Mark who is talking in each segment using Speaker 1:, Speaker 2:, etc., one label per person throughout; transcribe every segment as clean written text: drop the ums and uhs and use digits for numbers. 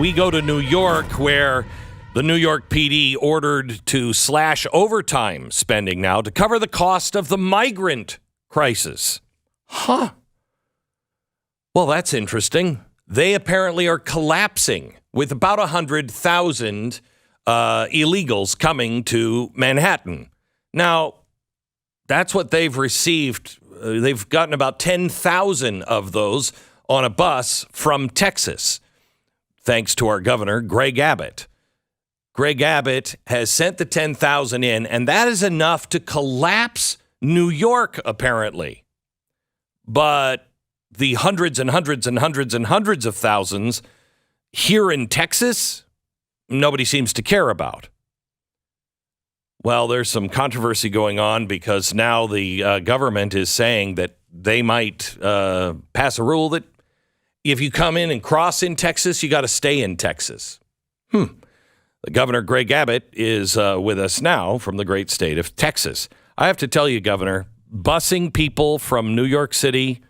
Speaker 1: we go to New York, where the New York PD ordered to slash overtime spending now to cover the cost of the migrant crisis. Huh. Well, that's interesting. They apparently are collapsing with about 100,000 illegals coming to Manhattan. Now, that's what they've received. They've gotten about 10,000 of those on a bus from Texas, thanks to our governor, Greg Abbott. Greg Abbott has sent the 10,000 in, and that is enough to collapse New York, apparently. But the hundreds and hundreds and hundreds and hundreds of thousands here in Texas, nobody seems to care about. Well, there's some controversy going on because now the government is saying that they might pass a rule that if you come in and cross in Texas, you got to stay in Texas. The Governor Greg Abbott is with us now from the great state of Texas. I have to tell you, Governor, busing people from New York City,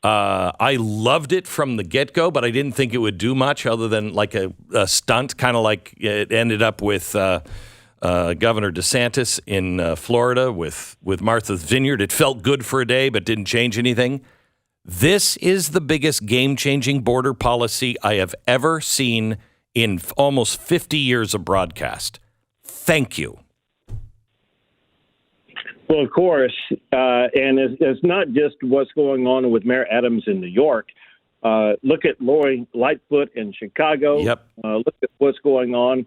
Speaker 1: I loved it from the get-go, but I didn't think it would do much other than like a stunt, kind of like it ended up with Governor DeSantis in Florida with Martha's Vineyard. It felt good for a day, but didn't change anything. This is the biggest game-changing border policy I have ever seen in almost 50 years of broadcast. Thank you.
Speaker 2: Well, of course, and it's not just what's going on with Mayor Adams in New York. Look at Lori Lightfoot in Chicago.
Speaker 1: Yep.
Speaker 2: Look at what's going on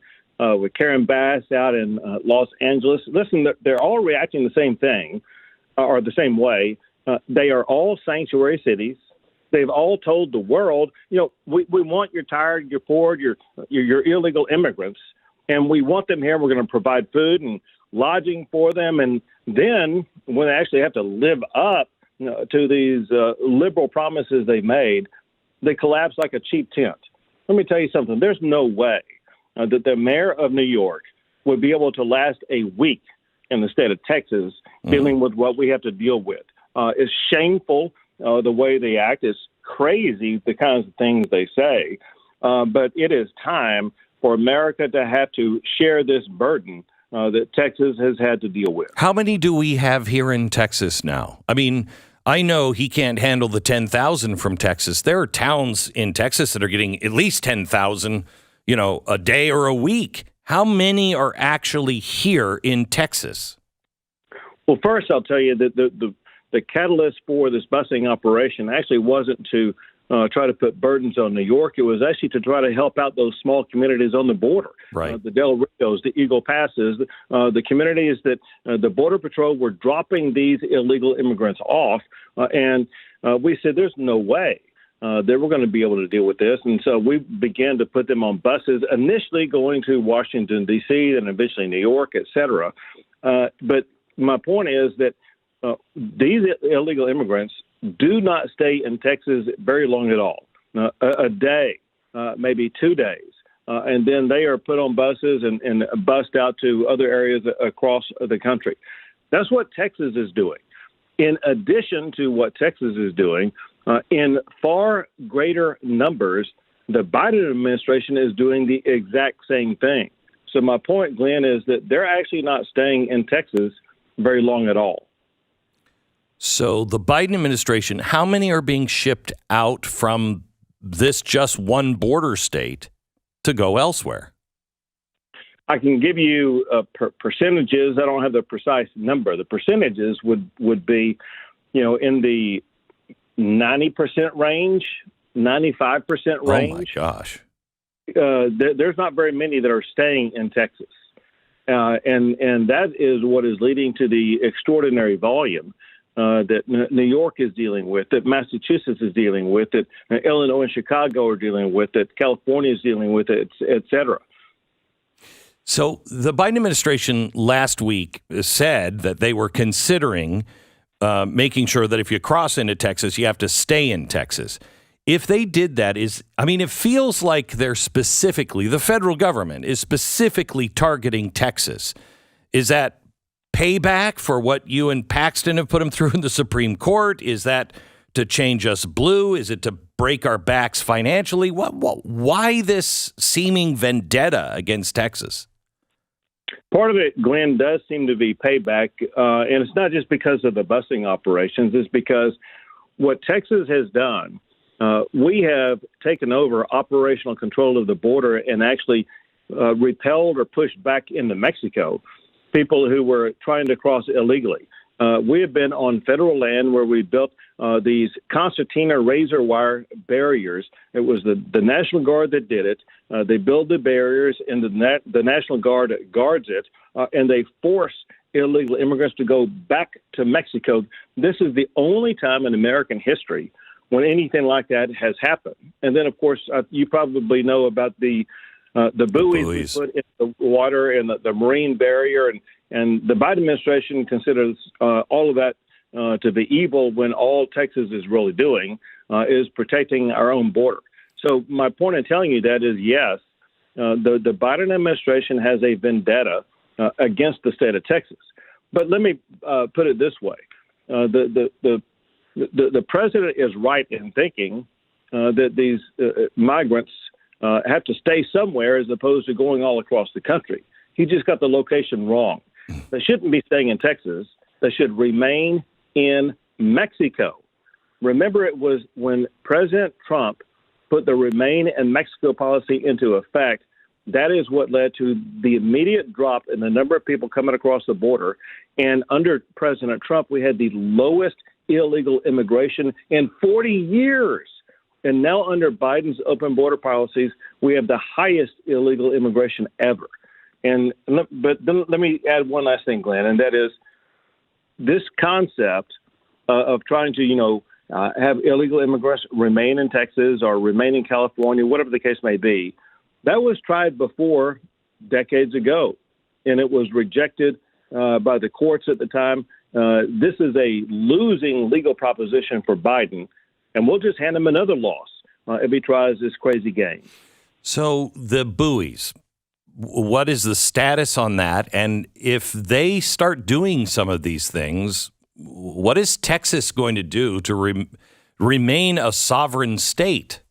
Speaker 2: with Karen Bass out in Los Angeles. Listen, they're all reacting the same thing or the same way. They are all sanctuary cities. They've all told the world, we want your tired, your poor, your illegal immigrants, and we want them here. We're going to provide food and lodging for them. And then when they actually have to live up to these liberal promises they made, they collapse like a cheap tent. Let me tell you something. There's no way that the mayor of New York would be able to last a week in the state of Texas dealing with what we have to deal with. It's shameful the way they act. It's crazy the kinds of things they say. But it is time for America to have to share this burden that Texas has had to deal with.
Speaker 1: How many do we have here in Texas now? I mean, I know he can't handle the 10,000 from Texas. There are towns in Texas that are getting at least 10,000, a day or a week. How many are actually here in Texas?
Speaker 2: Well, first, I'll tell you that the catalyst for this busing operation actually wasn't to try to put burdens on New York. It was actually to try to help out those small communities on the border,
Speaker 1: right?
Speaker 2: The Del Rios, the Eagle Passes, the communities that the Border Patrol were dropping these illegal immigrants off. And we said there's no way that we're going to be able to deal with this. And so we began to put them on buses, initially going to Washington, D.C., and eventually New York, et cetera. But my point is that these illegal immigrants do not stay in Texas very long at all, a day, maybe 2 days. And then they are put on buses and bussed out to other areas across the country. That's what Texas is doing. In addition to what Texas is doing, in far greater numbers, the Biden administration is doing the exact same thing. So my point, Glenn, is that they're actually not staying in Texas very long at all.
Speaker 1: So the Biden administration, how many are being shipped out from this just one border state to go elsewhere?
Speaker 2: I can give you percentages. I don't have the precise number. The percentages would be, in the 90% range, 95% range.
Speaker 1: Oh, my gosh.
Speaker 2: There's not very many that are staying in Texas. And that is what is leading to the extraordinary volume that New York is dealing with, that Massachusetts is dealing with, that Illinois and Chicago are dealing with, that California is dealing with, et cetera.
Speaker 1: So the Biden administration last week said that they were considering making sure that if you cross into Texas, you have to stay in Texas. If they did that, it feels like the federal government is specifically targeting Texas. Is that payback for what you and Paxton have put him through in the Supreme Court? Is that to change us blue? Is it to break our backs financially. Why this seeming vendetta against Texas?
Speaker 2: Part of it, Glenn, does seem to be payback, and it's not just because of the busing operations. It's because what Texas has done, we have taken over operational control of the border and actually repelled or pushed back into Mexico people who were trying to cross illegally. We have been on federal land where we built these concertina razor wire barriers. It was the National Guard that did it. They build the barriers, and the National Guard guards it, and they force illegal immigrants to go back to Mexico. This is the only time in American history when anything like that has happened. And then, of course, you probably know about the buoys we put in the water and the marine barrier, and the Biden administration considers all of that to be evil when all Texas is really doing is protecting our own border. So my point in telling you that is, yes, the Biden administration has a vendetta against the state of Texas. But let me put it this way. The president is right in thinking that these migrants have to stay somewhere as opposed to going all across the country. He just got the location wrong. They shouldn't be staying in Texas. They should remain in Mexico. Remember, it was when President Trump put the Remain in Mexico policy into effect, that is what led to the immediate drop in the number of people coming across the border. And under President Trump, we had the lowest illegal immigration in 40 years. And now under Biden's open border policies, we have the highest illegal immigration ever. But then let me add one last thing, Glenn, and that is this concept of trying to, have illegal immigrants remain in Texas or remain in California, whatever the case may be. That was tried before decades ago, and it was rejected by the courts at the time. This is a losing legal proposition for Biden, and we'll just hand him another loss if he tries this crazy game.
Speaker 1: So the buoys, what is the status on that? And if they start doing some of these things, what is Texas going to do to remain a sovereign state?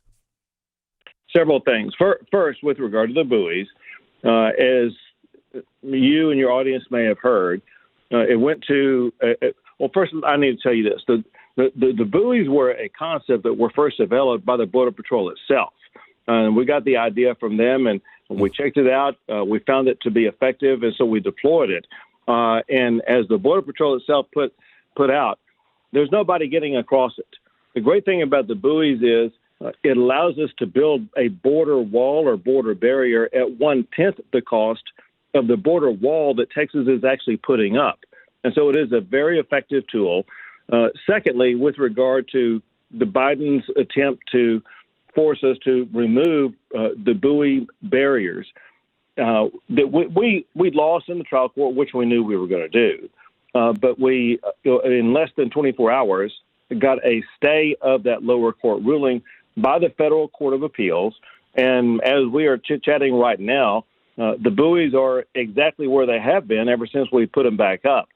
Speaker 2: Several things. First, with regard to the buoys, as you and your audience may have heard, it went to well, first, I need to tell you this. The buoys were a concept that were first developed by the Border Patrol itself. We got the idea from them, and we checked it out. We found it to be effective, and so we deployed it. And as the Border Patrol itself put out, there's nobody getting across it. The great thing about the buoys is it allows us to build a border wall or border barrier at 1/10 the cost of the border wall that Texas is actually putting up. And so it is a very effective tool. Secondly, with regard to the Biden's attempt to force us to remove the buoy barriers, that we lost in the trial court, which we knew we were going to do. But we, in less than 24 hours, got a stay of that lower court ruling by the Federal Court of Appeals. And as we are chit-chatting right now, the buoys are exactly where they have been ever since we put them back up.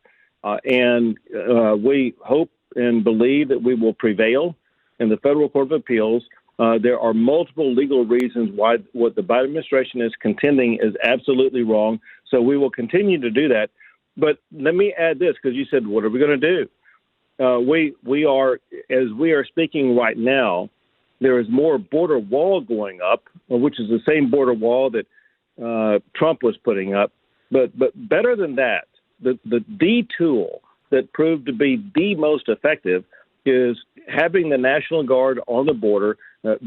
Speaker 2: And we hope and believe that we will prevail in the Federal Court of Appeals. There are multiple legal reasons why what the Biden administration is contending is absolutely wrong. So we will continue to do that. But let me add this, because you said, what are we going to do? We are, as we are speaking right now, there is more border wall going up, which is the same border wall that Trump was putting up. But better than that, the tool that proved to be the most effective is having the National Guard on the border,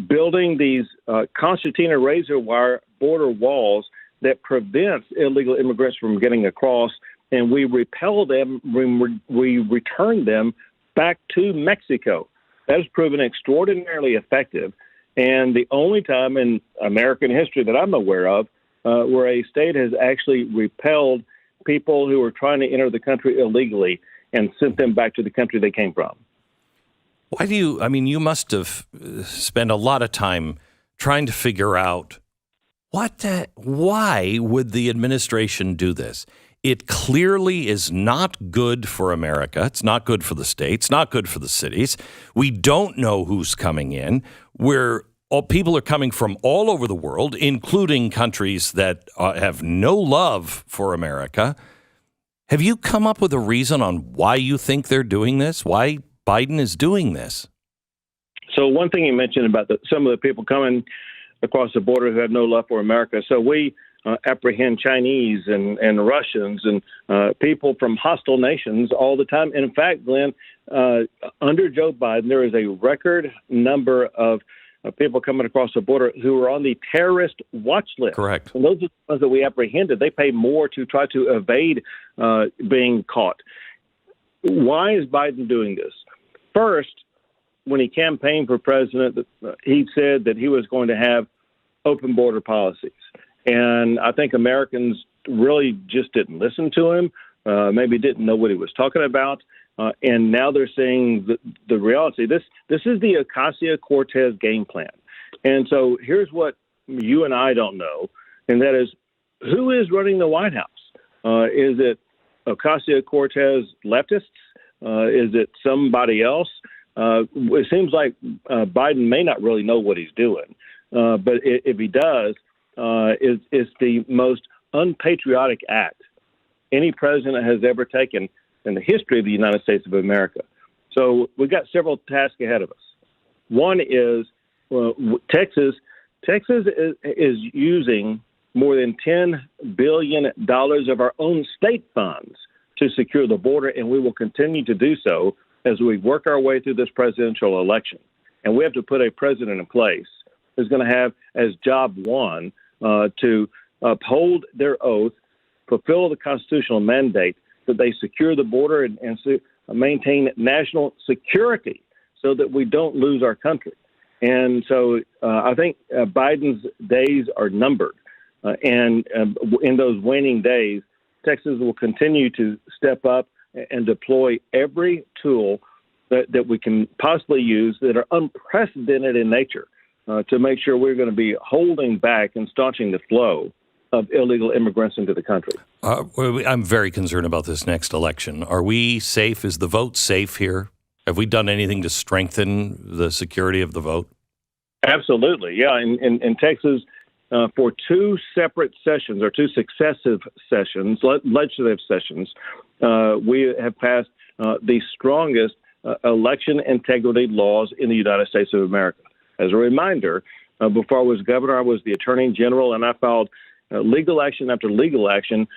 Speaker 2: building these concertina razor wire border walls that prevents illegal immigrants from getting across, and we repel them, we return them back to Mexico. That has proven extraordinarily effective, and the only time in American history that I'm aware of where a state has actually repelled people who are trying to enter the country illegally and sent them back to the country they came from.
Speaker 1: Why do you, you must have spent a lot of time trying to figure out why would the administration do this? It clearly is not good for America. It's not good for the states, not good for the cities. We don't know who's coming in. People are coming from all over the world, including countries that have no love for America. Have you come up with a reason on why you think they're doing this? Why Biden is doing this?
Speaker 2: So one thing you mentioned about some of the people coming across the border who have no love for America. So we apprehend Chinese and Russians and people from hostile nations all the time. And in fact, Glenn, under Joe Biden, there is a record number of people coming across the border who are on the terrorist watch list.
Speaker 1: Correct.
Speaker 2: And those are the ones that we apprehended. They pay more to try to evade being caught. Why is Biden doing this? First, when he campaigned for president, he said that he was going to have open border policies. And I think Americans really just didn't listen to him, maybe didn't know what he was talking about. And now they're seeing the reality. This is the Ocasio-Cortez game plan. And so here's what you and I don't know, and that is, who is running the White House? Is it Ocasio-Cortez leftists? Is it somebody else? It seems like Biden may not really know what he's doing. But if he does, it's the most unpatriotic act any president has ever taken in the history of the United States of America. So we've got several tasks ahead of us. One is Texas. Texas is using more than $10 billion of our own state funds to secure the border, and we will continue to do so as we work our way through this presidential election. And we have to put a president in place who's going to have as job one to uphold their oath, fulfill the constitutional mandate that they secure the border and maintain national security so that we don't lose our country. And so I think Biden's days are numbered. And in those waning days, Texas will continue to step up and deploy every tool that we can possibly use that are unprecedented in nature to make sure we're going to be holding back and staunching the flow of illegal immigrants into the country.
Speaker 1: I'm very concerned about this next election. Are we safe? Is the vote safe here? Have we done anything to strengthen the security of the vote?
Speaker 2: Absolutely, yeah. In Texas, for two separate sessions or two successive sessions, legislative sessions, we have passed the strongest election integrity laws in the United States of America. As a reminder, before I was governor, I was the attorney general, and I filed legal action after legal action,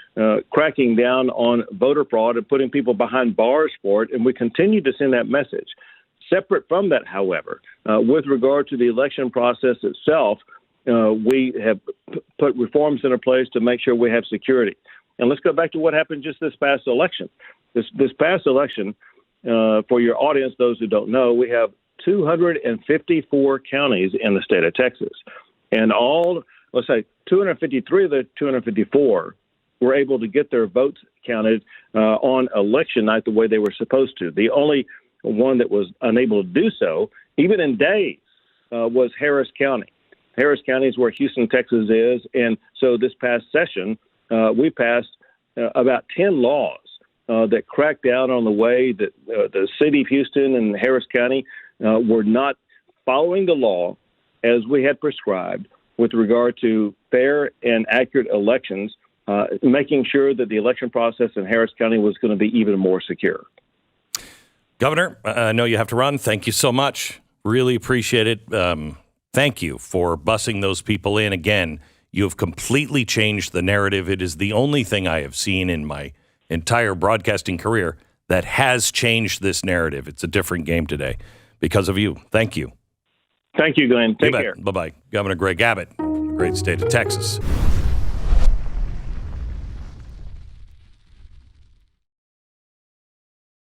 Speaker 2: cracking down on voter fraud and putting people behind bars for it, and we continue to send that message. Separate from that, however, with regard to the election process itself, we have put reforms into place to make sure we have security. And let's go back to what happened just this past election. This past election, for your audience, those who don't know, we have 254 counties in the state of Texas. And let's say 253 of the 254 were able to get their votes counted on election night the way they were supposed to. The only one that was unable to do so, even in days, was Harris County. Harris County is where Houston, Texas is. And so this past session, we passed about 10 laws that cracked down on the way that the city of Houston and Harris County were not following the law as we had prescribed with regard to fair and accurate elections, making sure that the election process in Harris County was going to be even more secure.
Speaker 1: Governor, I know you have to run. Thank you so much. Really appreciate it. Thank you for bussing those people in. Again, you have completely changed the narrative. It is the only thing I have seen in my entire broadcasting career that has changed this narrative. It's a different game today because of you. Thank you.
Speaker 2: Thank you, Glenn. Take care.
Speaker 1: Bye-bye. Governor Greg Abbott, great state of Texas.